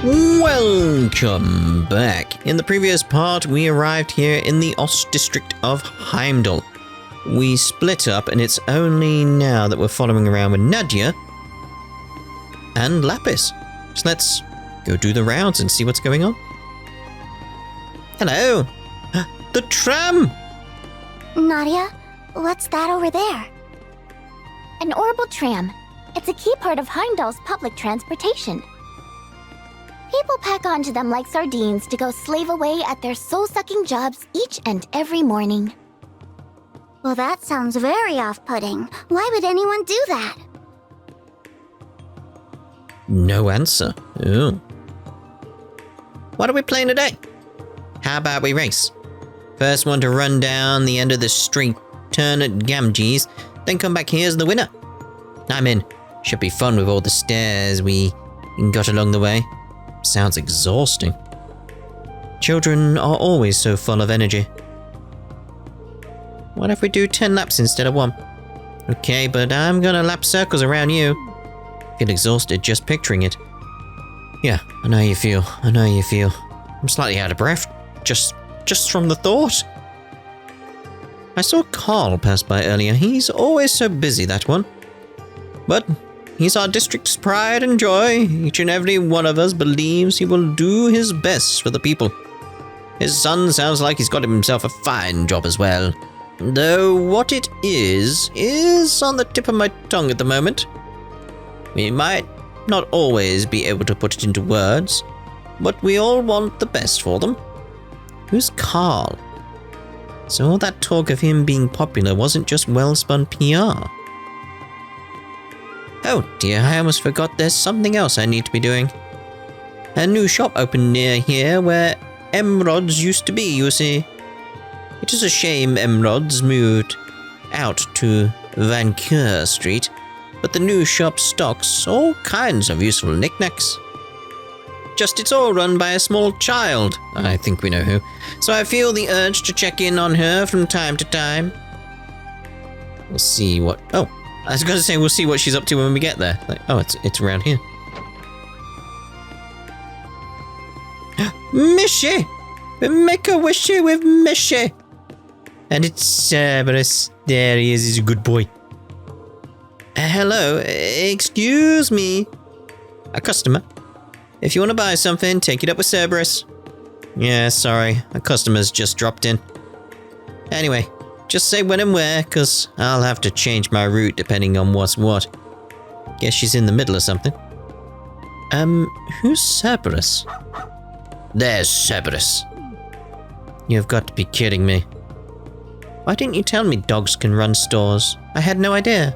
Welcome back. In the previous part, we arrived here in the Ost District of Heimdallr. We split up, and it's only now that we're following around with Nadia and Lapis. So let's go do the rounds and see what's going on. Hello! The tram! Nadia, what's that over there? An orbital tram. It's a key part of Heimdallr's public transportation. People pack onto them like sardines to go slave away at their soul-sucking jobs each and every morning. Well, that sounds very off-putting. Why would anyone do that? No answer. Ooh. What are we playing today? How about we race? First one to run down the end of the street, turn at Gamgees, then come back here as the winner. I'm in. Should be fun with all the stairs we got along the way. Sounds exhausting. Children are always so full of energy. What if we do 10 laps instead of 1? Okay, but I'm gonna lap circles around you. Feel exhausted just picturing it. Yeah, I know how you feel. I know how you feel. I'm slightly out of breath. Just from the thought. I saw Carl pass by earlier. He's always so busy, that one. But he's our district's pride and joy. Each and every one of us believes he will do his best for the people. His son sounds like he's got himself a fine job as well. Though what it is on the tip of my tongue at the moment. We might not always be able to put it into words, but we all want the best for them. Who's Carl? So all that talk of him being popular wasn't just well-spun PR. Oh dear, I almost forgot there's something else I need to be doing. A new shop opened near here where Emerald's used to be, you see. It is a shame Emerald's moved out to Vesta Street, but the new shop stocks all kinds of useful knickknacks. Just it's all run by a small child, I think we know who, so I feel the urge to check in on her from time to time. We'll see what... Oh, I was going to say we'll see what she's up to when we get there. Like, oh, it's around here. Mishy! Make a wishy with Mishy! And it's Cerberus. There he is, he's a good boy. Hello, excuse me. A customer. If you want to buy something, take it up with Cerberus. Yeah, sorry, a customer's just dropped in. Anyway, just say when and where, cause I'll have to change my route depending on what's what. Guess she's in the middle of something. Who's Cerberus? There's Cerberus. You've got to be kidding me. Why didn't you tell me dogs can run stores? I had no idea.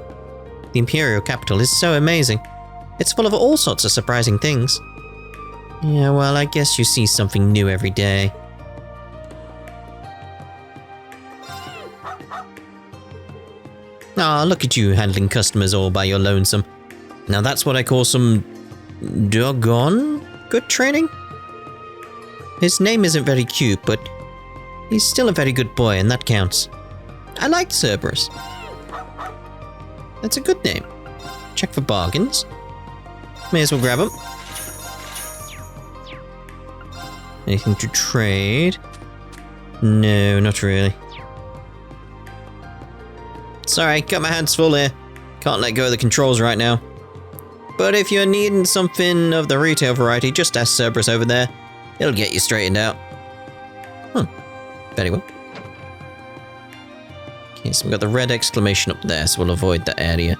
The Imperial capital is so amazing. It's full of all sorts of surprising things. Yeah, well, I guess you see something new every day. Ah, look at you handling customers all by your lonesome. Now that's what I call some doggone good training. His name isn't very cute, but he's still a very good boy, and that counts. I like Cerberus. That's a good name. Check for bargains. May as well grab them. Anything to trade? No, not really. Sorry, got my hands full here. Can't let go of the controls right now. But if you're needing something of the retail variety, just ask Cerberus over there. He'll get you straightened out. Very well. Okay, so we've got the red exclamation up there, so we'll avoid that area.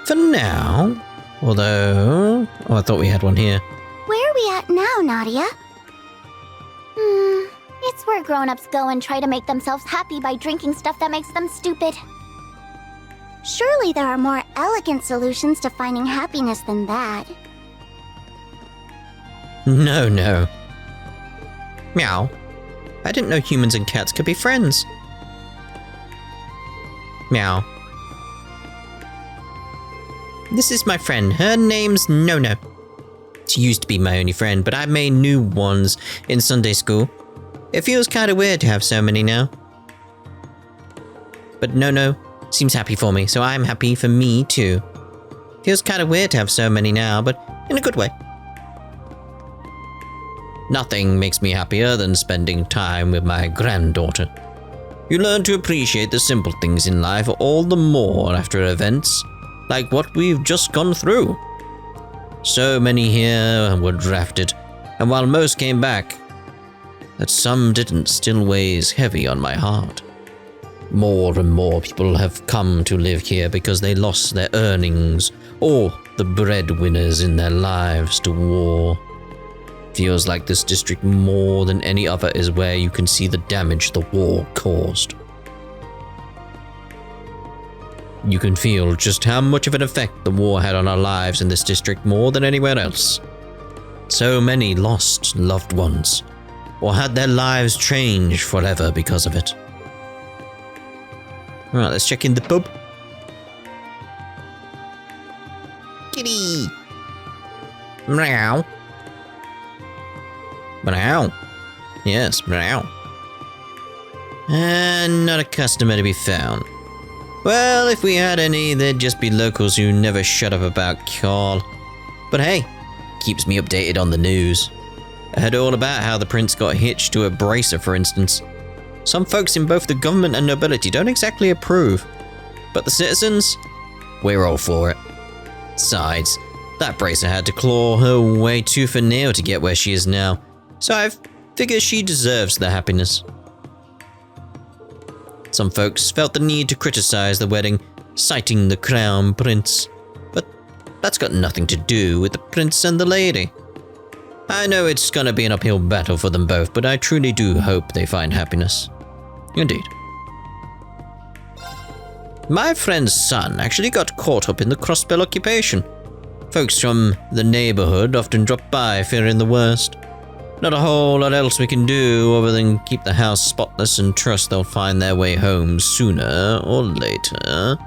For now, although... Oh, I thought we had one here. Where are we at now, Nadia? It's where grown-ups go and try to make themselves happy by drinking stuff that makes them stupid. Surely there are more elegant solutions to finding happiness than that. No. Meow. I didn't know humans and cats could be friends. Meow. This is my friend. Her name's No. She used to be my only friend, but I made new ones in Sunday school. It feels kinda weird to have so many now. But No seems happy for me, so I'm happy for me too. Feels kinda weird to have so many now, but in a good way. Nothing makes me happier than spending time with my granddaughter. You learn to appreciate the simple things in life all the more after events like what we've just gone through. So many here were drafted, and while most came back, that some didn't still weighs heavy on my heart. More and more people have come to live here because they lost their earnings or the breadwinners in their lives to war. Feels like this district more than any other is where you can see the damage the war caused. You can feel just how much of an effect the war had on our lives in this district more than anywhere else. So many lost loved ones, or had their lives changed forever because of it. Alright, let's check in the pub. Kitty! Meow. Meow. Yes, meow. And not a customer to be found. Well, if we had any, they'd just be locals who never shut up about Carl. But hey, keeps me updated on the news. I heard all about how the prince got hitched to a bracer, for instance. Some folks in both the government and nobility don't exactly approve. But the citizens? We're all for it. Besides, that bracer had to claw her way tooth and nail to get where she is now. So I figure she deserves the happiness. Some folks felt the need to criticize the wedding, citing the crown prince. But that's got nothing to do with the prince and the lady. I know it's gonna be an uphill battle for them both, but I truly do hope they find happiness. Indeed. My friend's son actually got caught up in the crossbell occupation. Folks from the neighborhood often drop by fearing the worst. Not a whole lot else we can do other than keep the house spotless and trust they'll find their way home sooner or later.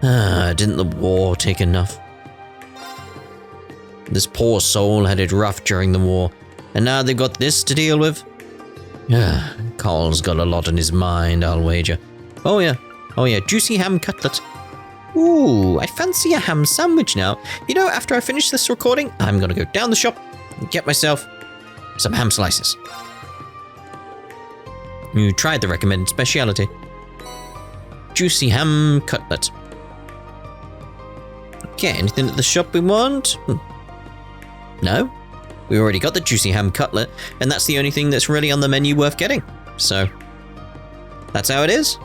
Didn't the war take enough? This poor soul had it rough during the war, and now they've got this to deal with? Carl's got a lot on his mind, I'll wager. Oh yeah, juicy ham cutlet. Ooh, I fancy a ham sandwich now. You know, after I finish this recording, I'm gonna go down the shop and get myself some ham slices. You tried the recommended speciality. Juicy ham cutlet. Okay, anything at the shop we want? No? We already got the juicy ham cutlet, and that's the only thing that's really on the menu worth getting. So, that's how it is.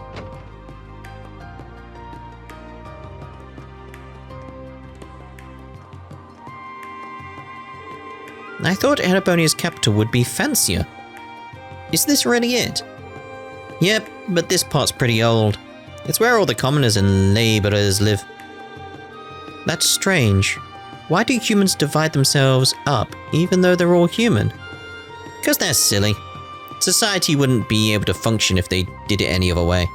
I thought Erebonia's capital would be fancier. Is this really it? Yep, but this part's pretty old. It's where all the commoners and laborers live. That's strange. Why do humans divide themselves up, even though they're all human? Because they're silly. Society wouldn't be able to function if they did it any other way.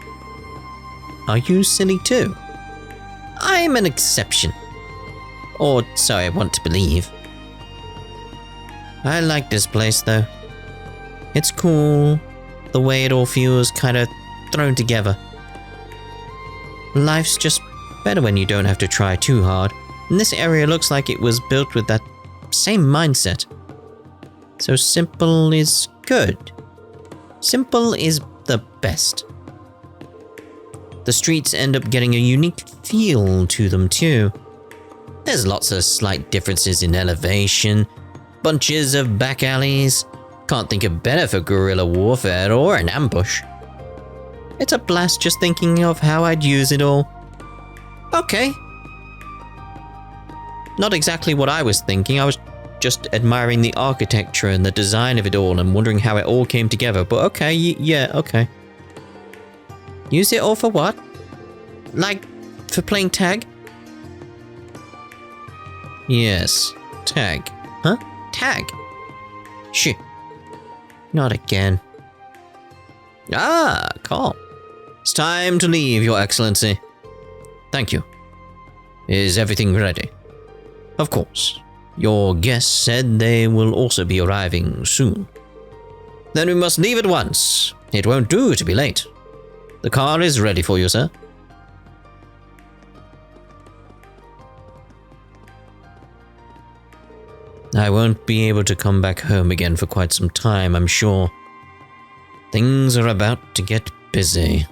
Are you silly too? I'm an exception. Or so I want to believe. I like this place though. It's cool, the way it all feels kind of thrown together. Life's just better when you don't have to try too hard, and this area looks like it was built with that same mindset. So simple is good. Simple is the best. The streets end up getting a unique feel to them too. There's lots of slight differences in elevation, bunches of back alleys. Can't think of better for guerrilla warfare or an ambush. It's a blast just thinking of how I'd use it all. Okay. Not exactly what I was thinking. I was just admiring the architecture and the design of it all and wondering how it all came together. But okay, yeah, okay. Use it all for what? Like, for playing tag? Yes, tag. Huh? Tag? Shit. Not again. Ah, Carl. It's time to leave, Your Excellency. Thank you. Is everything ready? Of course. Your guests said they will also be arriving soon. Then we must leave at once. It won't do to be late. The car is ready for you, sir. I won't be able to come back home again for quite some time, I'm sure. Things are about to get busy.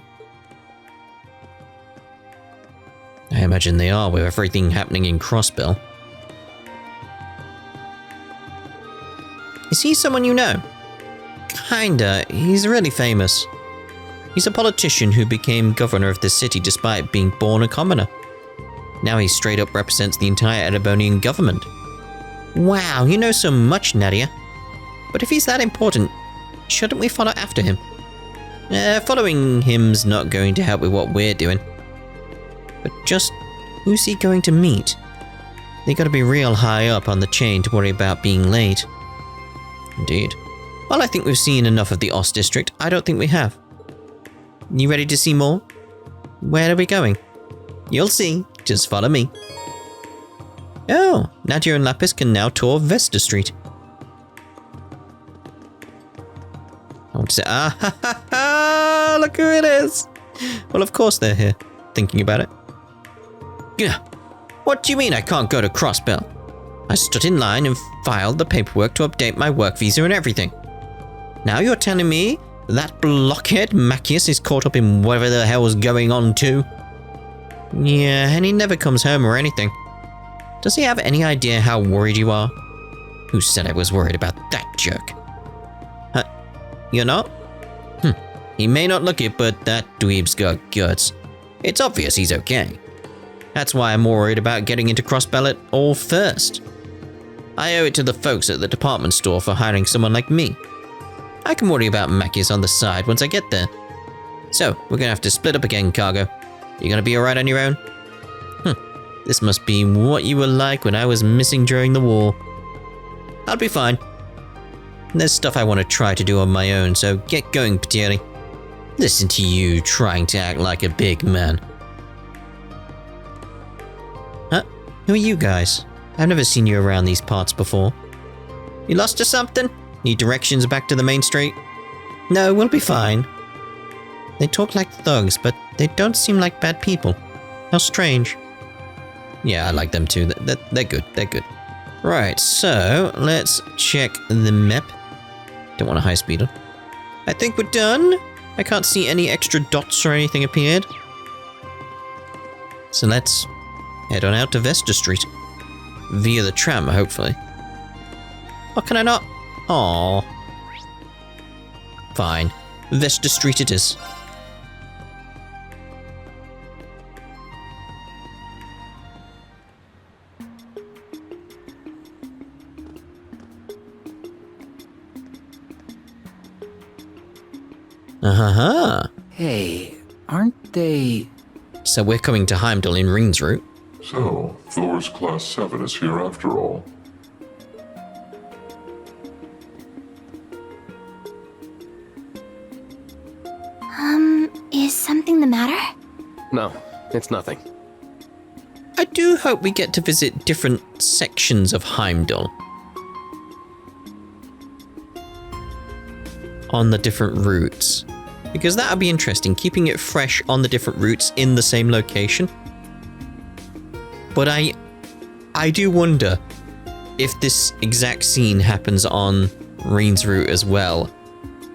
I imagine they are with everything happening in Crossbell. Is he someone you know? Kinda. He's really famous. He's a politician who became governor of the city despite being born a commoner. Now he straight up represents the entire Edibonian government. Wow, you know so much, Nadia. But if he's that important, shouldn't we follow after him? Following him's not going to help with what we're doing. But just, who's he going to meet? They gotta be real high up on the chain to worry about being late. Indeed. Well, I think we've seen enough of the Ost District. I don't think we have. You ready to see more? Where are we going? You'll see. Just follow me. Oh, Nadia and Lapis can now tour Vesta Street. I want to say, ah ha ha ha, look who it is. Well, of course they're here, thinking about it. Yeah. What do you mean I can't go to Crossbell? I stood in line and filed the paperwork to update my work visa and everything. Now you're telling me that blockhead Machias is caught up in whatever the hell's going on too? Yeah, and he never comes home or anything. Does he have any idea how worried you are? Who said I was worried about that jerk? You're not? He may not look it, but that dweeb's got guts. It's obvious he's okay. That's why I'm more worried about getting into Crossbell at all first. I owe it to the folks at the department store for hiring someone like me. I can worry about Machias on the side once I get there. So, we're gonna have to split up again, Cargo. You gonna be alright on your own? This must be what you were like when I was missing during the war. I'll be fine. There's stuff I want to try to do on my own, so get going, Petieri. Listen to you trying to act like a big man. Huh? Who are you guys? I've never seen you around these parts before. You lost or something? Need directions back to the main street? No, we'll be fine. They talk like thugs, but they don't seem like bad people. How strange. Yeah, I like them too. They're good. They're good. Right, so let's check the map. Don't want a high speeder. I think we're done. I can't see any extra dots or anything appeared. So let's head on out to Vesta Street. Via the tram, hopefully. Oh, can I not? Aww. Fine. Vesta Street it is. Hey, aren't they... So we're coming to Heimdallr in Rean's route. So, Thor's Class 7 is here after all. Is something the matter? No, it's nothing. I do hope we get to visit different sections of Heimdallr. On the different routes. Because that would be interesting, keeping it fresh on the different routes in the same location. But I do wonder if this exact scene happens on Rean's route as well,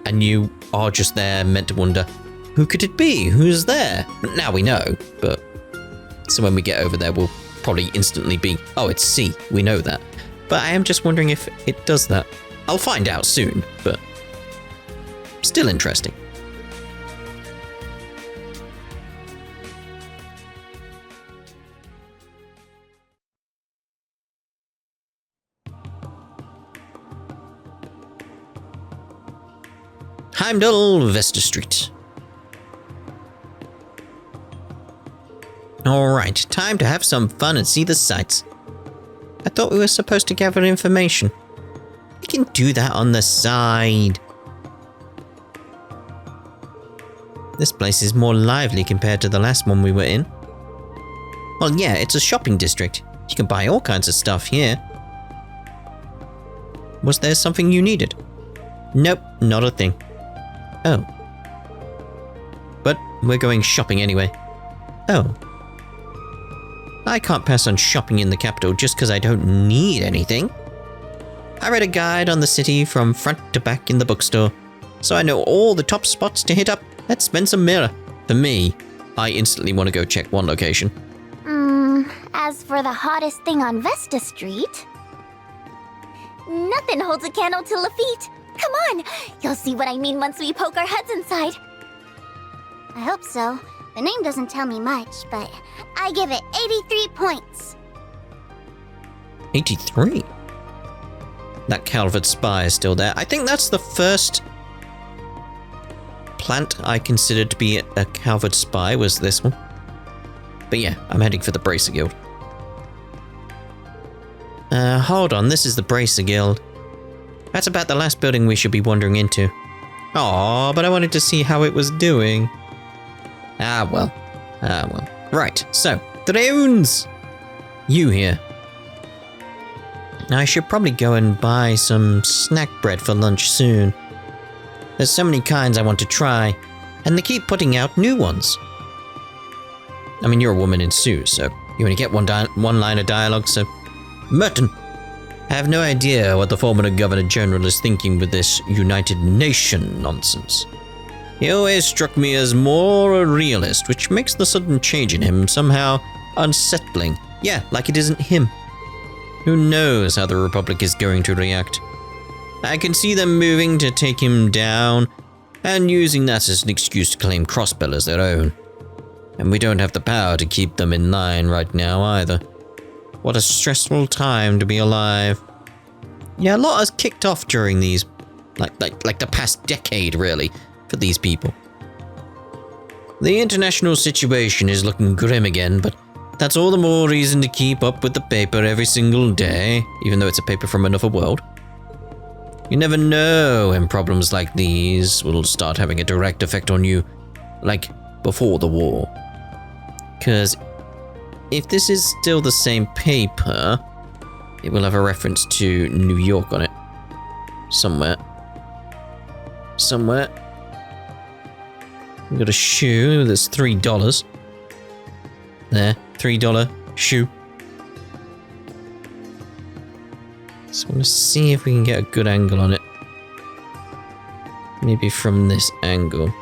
and you are just there meant to wonder, who could it be? Who's there? Now we know, but so when we get over there, we'll probably instantly be, oh, it's C, we know that. But I am just wondering if it does that. I'll find out soon, but still interesting. Heimdallr, Vesta Street. Alright, time to have some fun and see the sights. I thought we were supposed to gather information. We can do that on the side. This place is more lively compared to the last one we were in. Well, yeah, it's a shopping district. You can buy all kinds of stuff here. Was there something you needed? Nope, not a thing. Oh. But we're going shopping anyway. Oh. I can't pass on shopping in the capital just because I don't need anything. I read a guide on the city from front to back in the bookstore, so I know all the top spots to hit up at Spencer Mirror. For me, I instantly want to go check one location. As for the hottest thing on Vesta Street... Nothing holds a candle to Lafitte. Come on, you'll see what I mean once we poke our heads inside. I hope so. The name doesn't tell me much, but I give it 83 points. 83? That Calvert spy is still there. I think that's the first plant I considered to be a Calvert spy was this one. But yeah, I'm heading for the Bracer Guild. Hold on, this is the Bracer Guild. That's about the last building we should be wandering into. Aw, but I wanted to see how it was doing. Ah well. Right, so, drones! You here. I should probably go and buy some snack bread for lunch soon. There's so many kinds I want to try, and they keep putting out new ones. I mean, you're a woman in Sioux, so you only get one line of dialogue, so... Merton! I have no idea what the former Governor General is thinking with this United Nation nonsense. He always struck me as more a realist, which makes the sudden change in him somehow unsettling. Yeah, like it isn't him. Who knows how the Republic is going to react? I can see them moving to take him down, and using that as an excuse to claim Crossbell as their own. And we don't have the power to keep them in line right now either. What a stressful time to be alive. Yeah, a lot has kicked off during these, like the past decade really, for these people. The international situation is looking grim again, but that's all the more reason to keep up with the paper every single day, even though it's a paper from another world. You never know when problems like these will start having a direct effect on you, like before the war. 'Cause if this is still the same paper, it will have a reference to New York on it. Somewhere. We've got a shoe that's $3. There, $3 shoe. Just want to see if we can get a good angle on it. Maybe from this angle.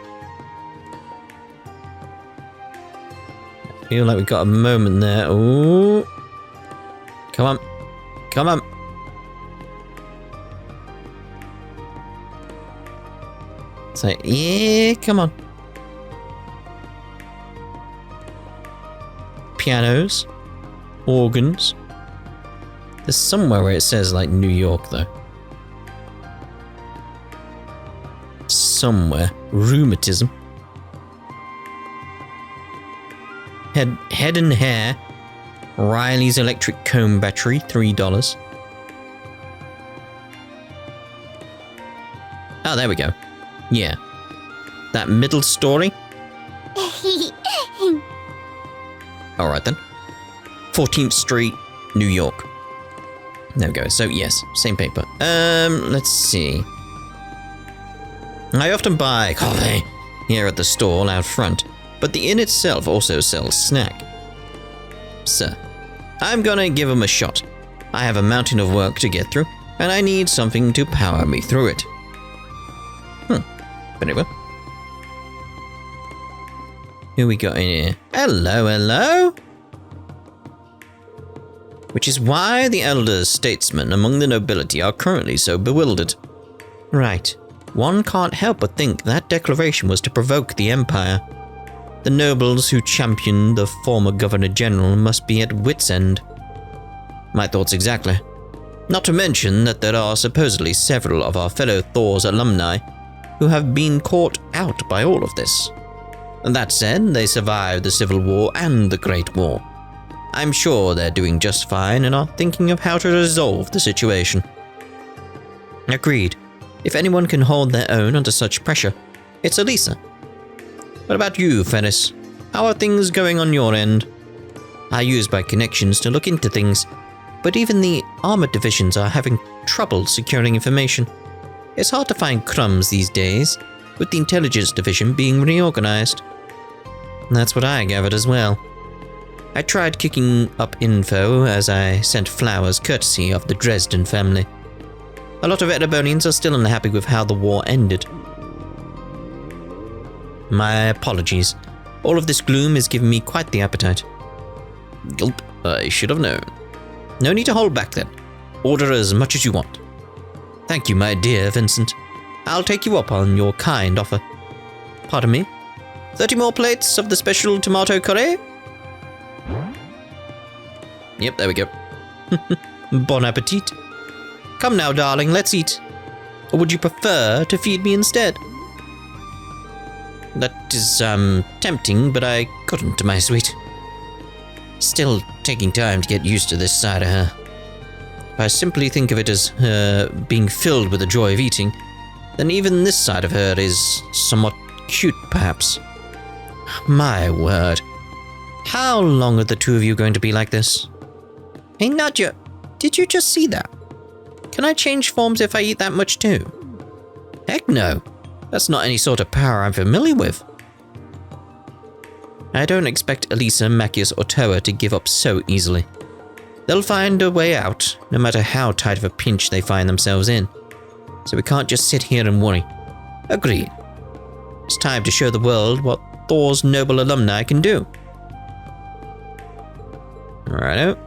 I feel like we got a moment there. Ooh. Come on. Come on. It's like, yeah, come on. Pianos. Organs. There's somewhere where it says like New York though. Somewhere. Rheumatism. Head and hair. Riley's electric comb battery, $3. Oh, there we go. Yeah. That middle story? Alright then. 14th Street, New York. There we go. So, yes, same paper. Let's see. I often buy coffee here at the stall out front, but the inn itself also sells snack. Sir, I'm gonna give him a shot. I have a mountain of work to get through, and I need something to power me through it. Very well. Who we got in here? Hello, hello? Which is why the elder statesmen among the nobility are currently so bewildered. Right. One can't help but think that declaration was to provoke the Empire. The nobles who championed the former Governor General must be at wit's end. My thoughts exactly. Not to mention that there are supposedly several of our fellow Thor's alumni who have been caught out by all of this. And that said, they survived the Civil War and the Great War. I'm sure they're doing just fine and are thinking of how to resolve the situation. Agreed. If anyone can hold their own under such pressure, it's Elisa. What about you, Ferris? How are things going on your end? I use my connections to look into things, but even the armored divisions are having trouble securing information. It's hard to find crumbs these days, with the intelligence division being reorganized. That's what I gathered as well. I tried kicking up info as I sent flowers courtesy of the Dresden family. A lot of Erebonians are still unhappy with how the war ended. My apologies. All of this gloom is giving me quite the appetite. Gulp, I should have known. No need to hold back then. Order as much as you want. Thank you, my dear Vincent. I'll take you up on your kind offer. Pardon me? 30 more plates of the special tomato curry? Yep, there we go. Bon appetit. Come now, darling, let's eat. Or would you prefer to feed me instead? That is, tempting, but I couldn't, my sweet. Still taking time to get used to this side of her. If I simply think of it as her being filled with the joy of eating, then even this side of her is somewhat cute, perhaps. My word. How long are the two of you going to be like this? Hey, Nadja, did you just see that? Can I change forms if I eat that much too? Heck no. That's not any sort of power I'm familiar with. I don't expect Elisa, Machias, or Toa to give up so easily. They'll find a way out, no matter how tight of a pinch they find themselves in. So we can't just sit here and worry. Agreed. It's time to show the world what Thor's noble alumni can do. Righto.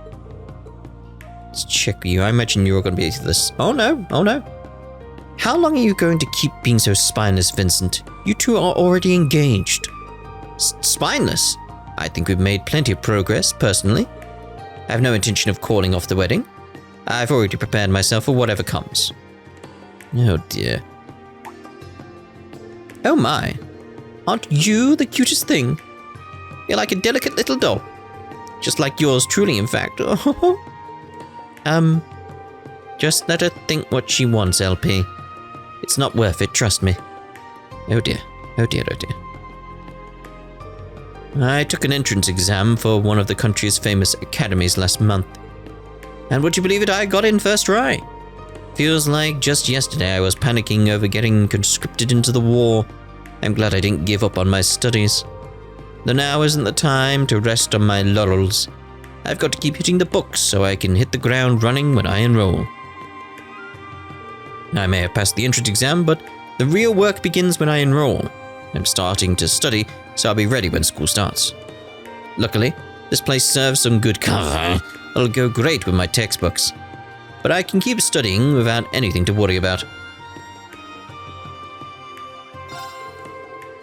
Let's check you. I imagine you're going to be this. Oh no, oh no. How long are you going to keep being so spineless, Vincent? You two are already engaged. Spineless? I think we've made plenty of progress, personally. I have no intention of calling off the wedding. I've already prepared myself for whatever comes. Oh dear. Oh my. Aren't you the cutest thing? You're like a delicate little doll. Just like yours truly, in fact. Just let her think what she wants, LP. It's not worth it, trust me. Oh dear, oh dear, oh dear. I took an entrance exam for one of the country's famous academies last month. And would you believe it, I got in first try. Feels like just yesterday I was panicking over getting conscripted into the war. I'm glad I didn't give up on my studies. Though now isn't the time to rest on my laurels. I've got to keep hitting the books so I can hit the ground running when I enroll. I may have passed the entrance exam, but the real work begins when I enroll. I'm starting to study, so I'll be ready when school starts. Luckily, this place serves some good cover. It'll go great with my textbooks. But I can keep studying without anything to worry about.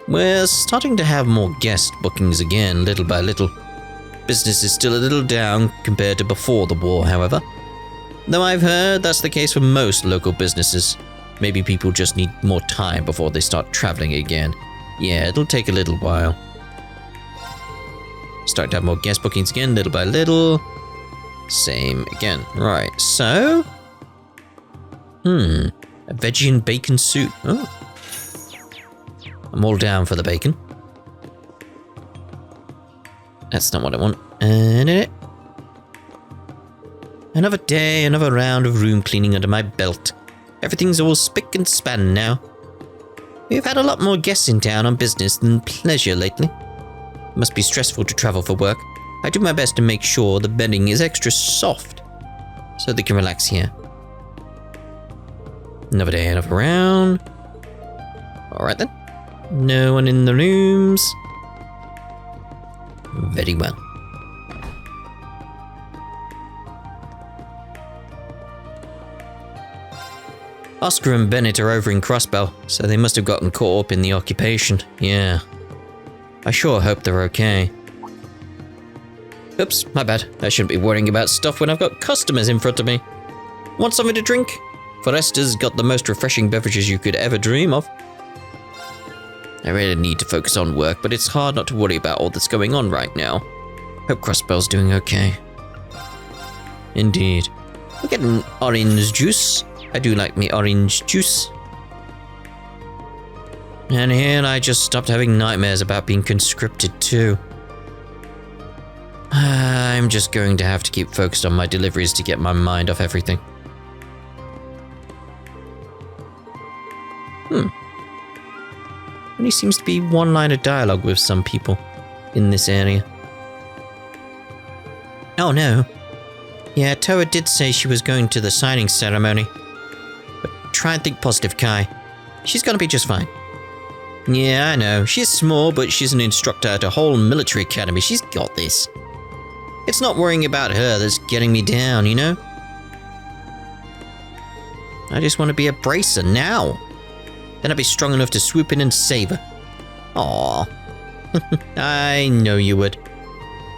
We're starting to have more guest bookings again, little by little. Business is still a little down compared to before the war, however. Though I've heard that's the case for most local businesses. Maybe people just need more time before they start traveling again. Yeah, it'll take a little while. Start to have more guest bookings again, little by little. Same again. Right, so... a veggie and bacon soup. Oh. I'm all down for the bacon. That's not what I want. Another day, another round of room cleaning under my belt. Everything's all spick and span now. We've had a lot more guests in town on business than pleasure lately. It must be stressful to travel for work. I do my best to make sure the bedding is extra soft, so they can relax here. Another day, another round. Alright then. No one in the rooms. Very well. Oscar and Bennett are over in Crossbell, so they must have gotten caught up in the occupation. Yeah. I sure hope they're okay. Oops, my bad. I shouldn't be worrying about stuff when I've got customers in front of me. Want something to drink? Foresta's got the most refreshing beverages you could ever dream of. I really need to focus on work, but it's hard not to worry about all that's going on right now. Hope Crossbell's doing okay. Indeed. We're getting orange juice. I do like me orange juice. And here I just stopped having nightmares about being conscripted too. I'm just going to have to keep focused on my deliveries to get my mind off everything. Only seems to be one line of dialogue with some people in this area. Oh no. Yeah, Toa did say she was going to the signing ceremony. But try and think positive, Kai. She's gonna be just fine. Yeah, I know. She's small, but she's an instructor at a whole military academy. She's got this. It's not worrying about her that's getting me down, you know? I just want to be a bracer now. Then I'll be strong enough to swoop in and save her. Aww. I know you would.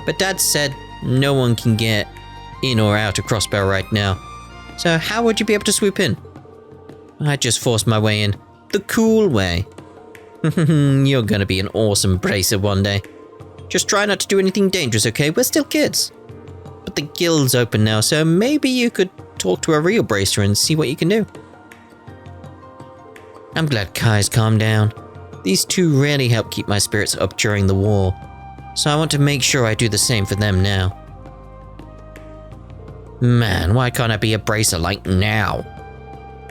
But Dad said no one can get in or out of Crossbell right now. So how would you be able to swoop in? I'd just force my way in. The cool way. You're gonna be an awesome bracer one day. Just try not to do anything dangerous, okay? We're still kids. But the guild's open now, so maybe you could talk to a real bracer and see what you can do. I'm glad Kai's calmed down. These two really helped keep my spirits up during the war, so I want to make sure I do the same for them now. Man, why can't I be a bracer like now?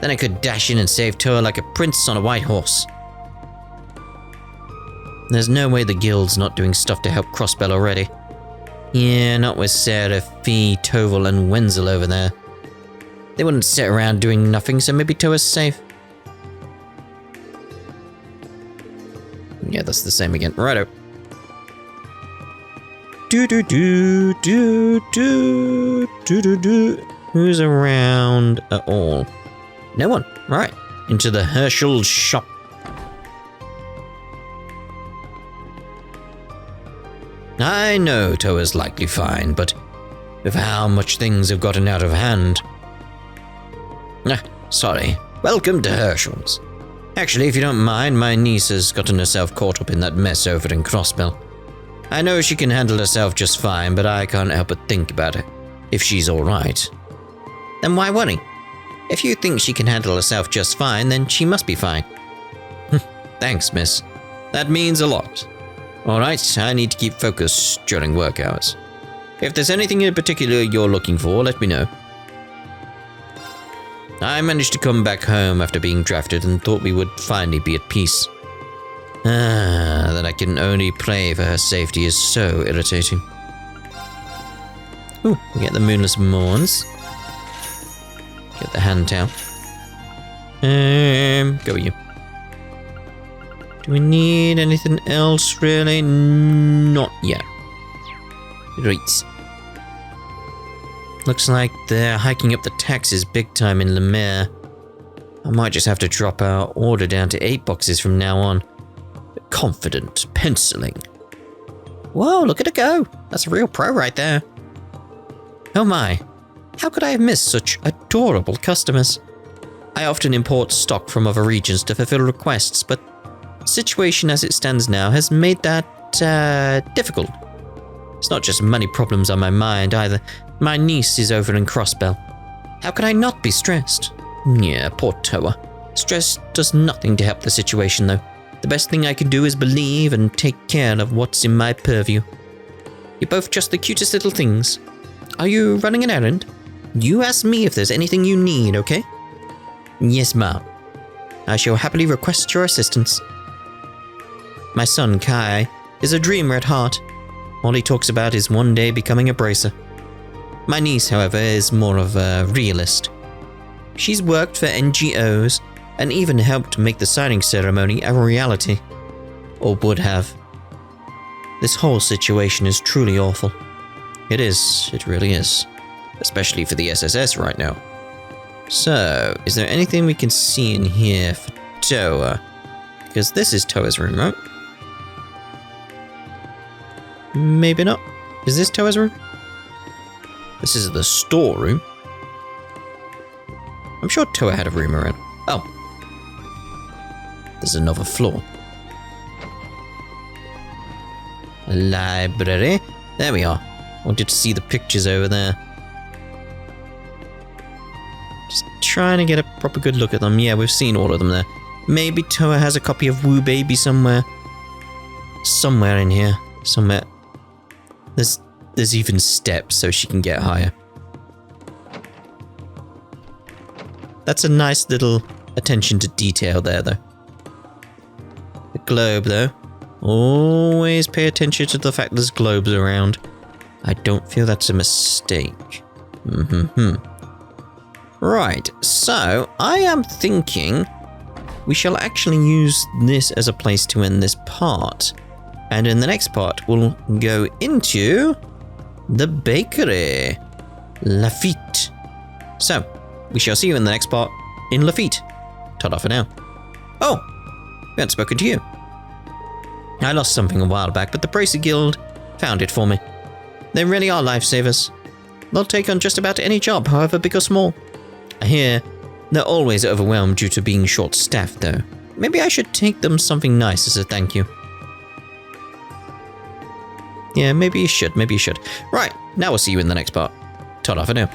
Then I could dash in and save Toa like a prince on a white horse. There's no way the guild's not doing stuff to help Crossbell already. Yeah, not with Sarah, Fee, Toval, and Wenzel over there. They wouldn't sit around doing nothing, so maybe Toa's safe. Yeah, that's the same again. Righto. Who's around at all? No one. Right. Into the Herschel's shop. I know Toa's likely fine, but with how much things have gotten out of hand. Sorry. Welcome to Herschel's. Actually, if you don't mind, my niece has gotten herself caught up in that mess over in Crossbell. I know she can handle herself just fine, but I can't help but think about her. If she's alright. Then why worry? If you think she can handle herself just fine, then she must be fine. Thanks, miss. That means a lot. Alright, I need to keep focused during work hours. If there's anything in particular you're looking for, let me know. I managed to come back home after being drafted and thought we would finally be at peace. That I can only pray for her safety is so irritating. Ooh, we get the Moonless Morns. Get the hand towel. Go with you. Do we need anything else, really? Not yet. Right. Looks like they're hiking up the taxes big time in Lemire. I might just have to drop our order down to 8 boxes from now on. Confident penciling. Whoa, look at her go. That's a real pro right there. Oh my. How could I have missed such adorable customers? I often import stock from other regions to fulfill requests, but the situation as it stands now has made that difficult. It's not just money problems on my mind either. My niece is over in Crossbell. How could I not be stressed? Yeah, poor Toa. Stress does nothing to help the situation though. The best thing I can do is believe and take care of what's in my purview. You're both just the cutest little things. Are you running an errand? You ask me if there's anything you need, okay? Yes, ma'am. I shall happily request your assistance. My son, Kai, is a dreamer at heart. All he talks about is one day becoming a bracer. My niece, however, is more of a realist. She's worked for NGOs and even helped make the signing ceremony a reality. Or would have. This whole situation is truly awful. It is, it really is. Especially for the SSS right now. So, is there anything we can see in here for Toa? Because this is Toa's room, right? Maybe not. Is this Toa's room? This is the storeroom. I'm sure Toa had a room around. Oh. There's another floor. A library. There we are. Wanted to see the pictures over there. Just trying to get a proper good look at them. Yeah, we've seen all of them there. Maybe Toa has a copy of Woo Baby somewhere. Somewhere in here. Somewhere. There's even steps so she can get higher. That's a nice little attention to detail there, though. The globe, though. Always pay attention to the fact there's globes around. I don't feel that's a mistake. Right, so I am thinking we shall actually use this as a place to end this part. And in the next part, we'll go into the bakery, Lafitte. So, we shall see you in the next part in Lafitte. Ta-da for now. Oh, we haven't spoken to you. I lost something a while back, but the Bracer Guild found it for me. They really are lifesavers. They'll take on just about any job, however big or small. I hear they're always overwhelmed due to being short-staffed, though. Maybe I should take them something nice as a thank you. Yeah, maybe you should. Right, now we'll see you in the next part. Ta-da for now.